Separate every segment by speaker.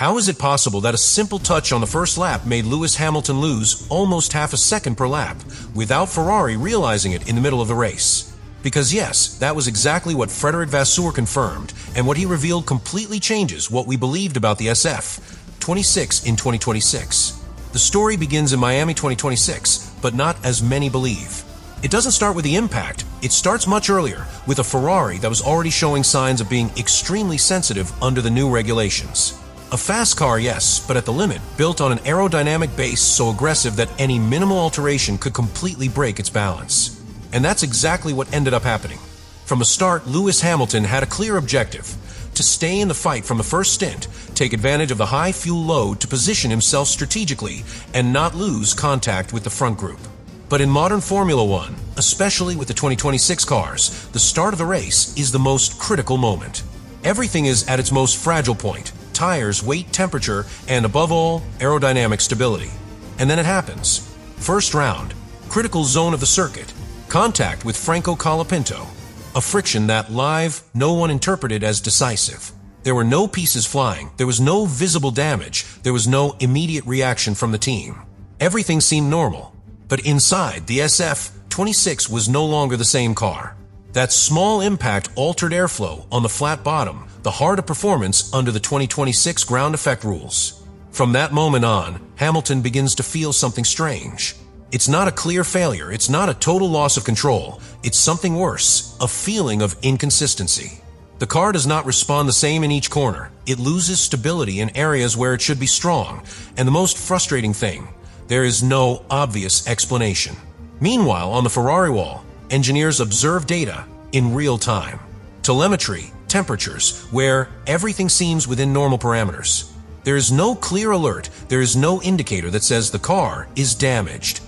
Speaker 1: How is it possible that a simple touch on the first lap made Lewis Hamilton lose almost half a second per lap, without Ferrari realizing it in the middle of the race? Because yes, that was exactly what Frédéric Vasseur confirmed, and what he revealed completely changes what we believed about the SF26 in 2026. The story begins in Miami 2026, but not as many believe. It doesn't start with the impact, it starts much earlier, with a Ferrari that was already showing signs of being extremely sensitive under the new regulations. A fast car, yes, but at the limit, built on an aerodynamic base so aggressive that any minimal alteration could completely break its balance. And that's exactly what ended up happening. From the start, Lewis Hamilton had a clear objective: to stay in the fight from the first stint, take advantage of the high fuel load to position himself strategically, and not lose contact with the front group. But in modern Formula One, especially with the 2026 cars, the start of the race is the most critical moment. Everything is at its most fragile point: tires, weight, temperature, and above all, aerodynamic stability. And then it happens. First round, critical zone of the circuit, contact with Franco Colapinto. A friction that live, no one interpreted as decisive. There were no pieces flying, there was no visible damage, there was no immediate reaction from the team. Everything seemed normal. But inside, the SF26 was no longer the same car. That small impact altered airflow on the flat bottom, the heart of performance under the 2026 ground effect rules. From that moment on, Hamilton begins to feel something strange. It's not a clear failure, it's not a total loss of control, it's something worse, a feeling of inconsistency. The car does not respond the same in each corner, it loses stability in areas where it should be strong, and the most frustrating thing, there is no obvious explanation. Meanwhile, on the Ferrari wall, engineers observe data in real time. Telemetry, temperatures, where everything seems within normal parameters. There is no clear alert, there is no indicator that says the car is damaged.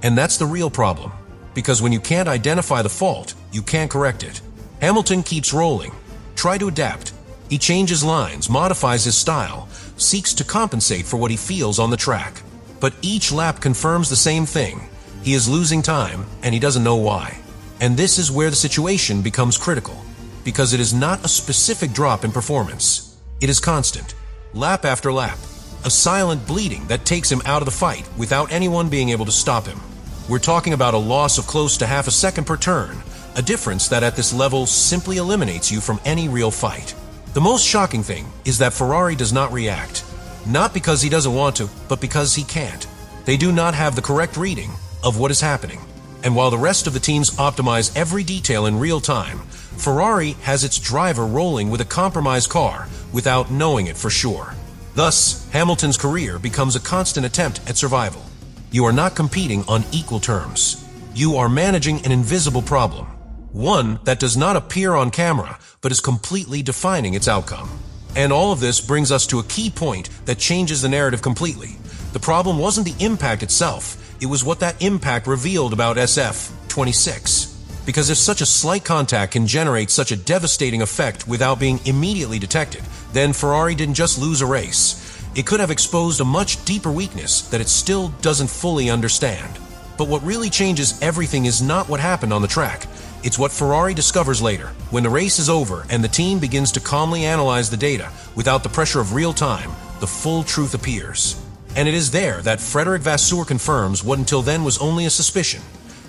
Speaker 1: And that's the real problem, because when you can't identify the fault, you can't correct it. Hamilton keeps rolling, try to adapt. He changes lines, modifies his style, seeks to compensate for what he feels on the track. But each lap confirms the same thing. He is losing time, and he doesn't know why. And this is where the situation becomes critical, because it is not a specific drop in performance. It is constant, lap after lap, a silent bleeding that takes him out of the fight without anyone being able to stop him. We're talking about a loss of close to half a second per turn, a difference that at this level simply eliminates you from any real fight. The most shocking thing is that Ferrari does not react, not because he doesn't want to, but because he can't. They do not have the correct reading of what is happening. And while the rest of the teams optimize every detail in real time, Ferrari has its driver rolling with a compromised car without knowing it for sure. Thus, Hamilton's career becomes a constant attempt at survival. You are not competing on equal terms. You are managing an invisible problem, one that does not appear on camera, but is completely defining its outcome. And all of this brings us to a key point that changes the narrative completely. The problem wasn't the impact itself, it was what that impact revealed about SF26. Because if such a slight contact can generate such a devastating effect without being immediately detected, then Ferrari didn't just lose a race. It could have exposed a much deeper weakness that it still doesn't fully understand. But what really changes everything is not what happened on the track. It's what Ferrari discovers later, when the race is over and the team begins to calmly analyze the data without the pressure of real time. The full truth appears. And it is there that Frédéric Vasseur confirms what until then was only a suspicion.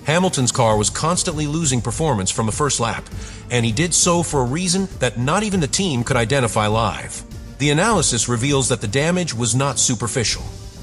Speaker 1: Hamilton's car was constantly losing performance from the first lap, and he did so for a reason that not even the team could identify live. The analysis reveals that the damage was not superficial.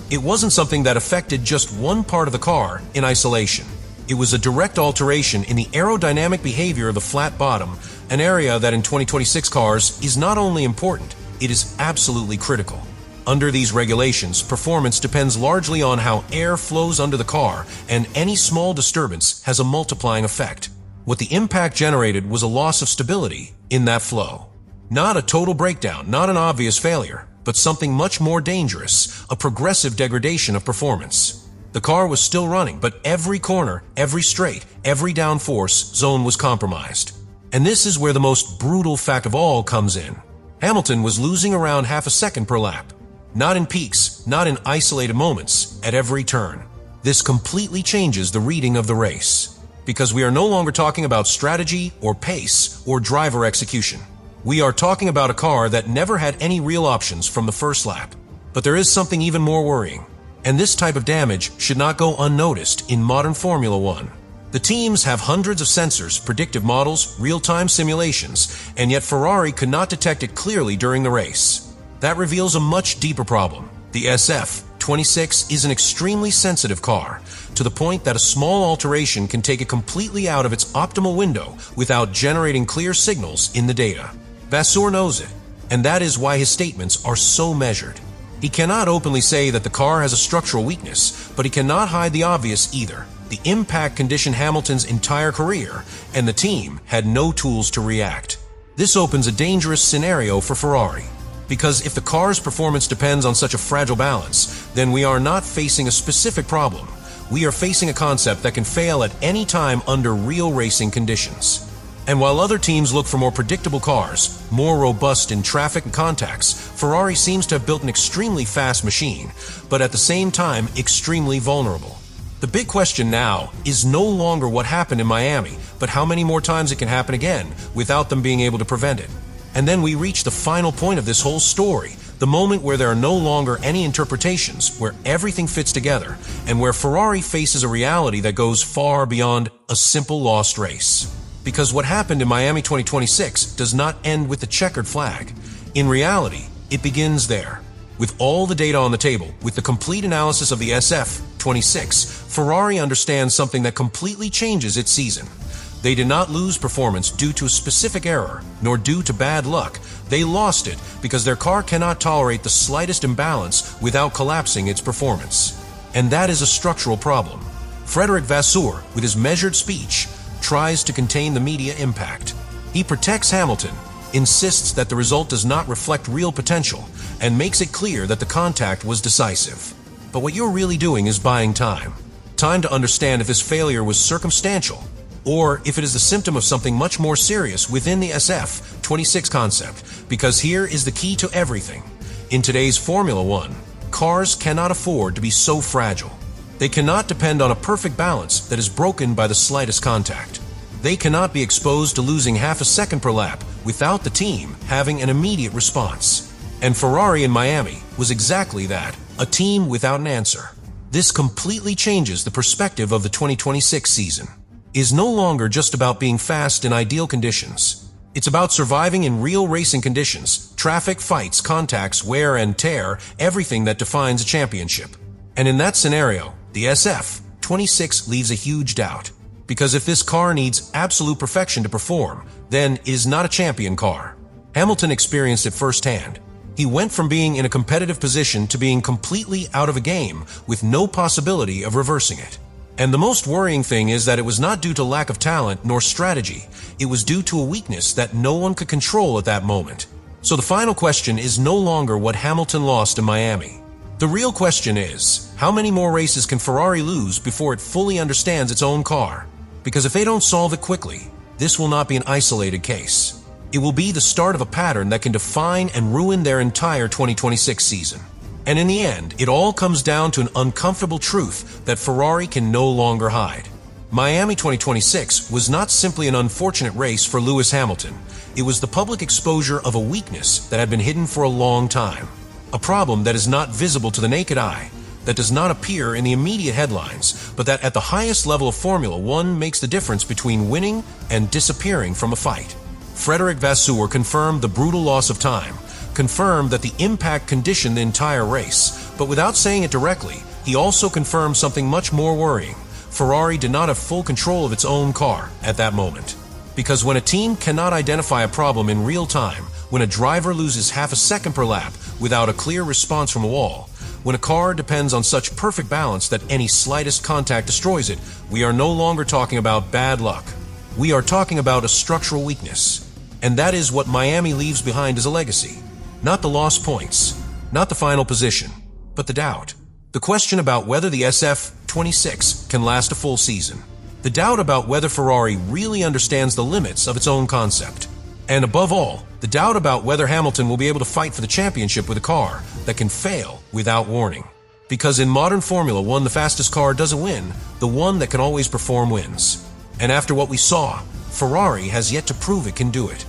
Speaker 1: It wasn't something that affected just one part of the car in isolation. It was a direct alteration in the aerodynamic behavior of the flat bottom, an area that in 2026 cars is not only important, it is absolutely critical. Under these regulations, performance depends largely on how air flows under the car, and any small disturbance has a multiplying effect. What the impact generated was a loss of stability in that flow. Not a total breakdown, not an obvious failure, but something much more dangerous, a progressive degradation of performance. The car was still running, but every corner, every straight, every downforce zone was compromised. And this is where the most brutal fact of all comes in. Hamilton was losing around half a second per lap. Not in peaks, not in isolated moments, at every turn. This completely changes the reading of the race, because we are no longer talking about strategy or pace or driver execution. We are talking about a car that never had any real options from the first lap. But there is something even more worrying. And this type of damage should not go unnoticed in modern Formula One. The teams have hundreds of sensors, predictive models, real-time simulations, and yet Ferrari could not detect it clearly during the race. That reveals a much deeper problem. The SF26 is an extremely sensitive car, to the point that a small alteration can take it completely out of its optimal window without generating clear signals in the data. Vasseur knows it, and that is why his statements are so measured. He cannot openly say that the car has a structural weakness, but he cannot hide the obvious either. The impact conditioned Hamilton's entire career, and the team had no tools to react. This opens a dangerous scenario for Ferrari, because if the car's performance depends on such a fragile balance, then we are not facing a specific problem. We are facing a concept that can fail at any time under real racing conditions. And while other teams look for more predictable cars, more robust in traffic and contacts, Ferrari seems to have built an extremely fast machine, but at the same time extremely vulnerable. The big question now is no longer what happened in Miami, but how many more times it can happen again without them being able to prevent it. And then we reach the final point of this whole story, the moment where there are no longer any interpretations, where everything fits together, and where Ferrari faces a reality that goes far beyond a simple lost race. Because what happened in Miami 2026 does not end with the checkered flag. In reality, it begins there. With all the data on the table, with the complete analysis of the SF26, Ferrari understands something that completely changes its season. They did not lose performance due to a specific error, nor due to bad luck. They lost it because their car cannot tolerate the slightest imbalance without collapsing its performance. And that is a structural problem. Frédéric Vasseur, with his measured speech, tries to contain the media impact. He protects Hamilton, insists that the result does not reflect real potential, and makes it clear that the contact was decisive. But what you're really doing is buying time. Time to understand if this failure was circumstantial, or if it is the symptom of something much more serious within the SF26 concept, because here is the key to everything. In today's Formula One, cars cannot afford to be so fragile. They cannot depend on a perfect balance that is broken by the slightest contact. They cannot be exposed to losing half a second per lap without the team having an immediate response. And Ferrari in Miami was exactly that, a team without an answer. This completely changes the perspective of the 2026 season. It is no longer just about being fast in ideal conditions. It's about surviving in real racing conditions, traffic, fights, contacts, wear and tear, everything that defines a championship. And in that scenario, the SF26 leaves a huge doubt. Because if this car needs absolute perfection to perform, then it is not a champion car. Hamilton experienced it firsthand. He went from being in a competitive position to being completely out of a game with no possibility of reversing it. And the most worrying thing is that it was not due to lack of talent nor strategy. It was due to a weakness that no one could control at that moment. So the final question is no longer what Hamilton lost in Miami. The real question is, how many more races can Ferrari lose before it fully understands its own car? Because if they don't solve it quickly, this will not be an isolated case. It will be the start of a pattern that can define and ruin their entire 2026 season. And in the end, it all comes down to an uncomfortable truth that Ferrari can no longer hide. Miami 2026 was not simply an unfortunate race for Lewis Hamilton. It was the public exposure of a weakness that had been hidden for a long time. A problem that is not visible to the naked eye, that does not appear in the immediate headlines, but that at the highest level of Formula One makes the difference between winning and disappearing from a fight. Frédéric Vasseur confirmed the brutal loss of time, confirmed that the impact conditioned the entire race, but without saying it directly, he also confirmed something much more worrying. Ferrari did not have full control of its own car at that moment. Because when a team cannot identify a problem in real time, when a driver loses half a second per lap without a clear response from a wall, when a car depends on such perfect balance that any slightest contact destroys it, we are no longer talking about bad luck. We are talking about a structural weakness. And that is what Miami leaves behind as a legacy. Not the lost points, not the final position, but the doubt. The question about whether the SF26 can last a full season. The doubt about whether Ferrari really understands the limits of its own concept. And above all, the doubt about whether Hamilton will be able to fight for the championship with a car that can fail without warning. Because in modern Formula One, the fastest car doesn't win, the one that can always perform wins. And after what we saw, Ferrari has yet to prove it can do it.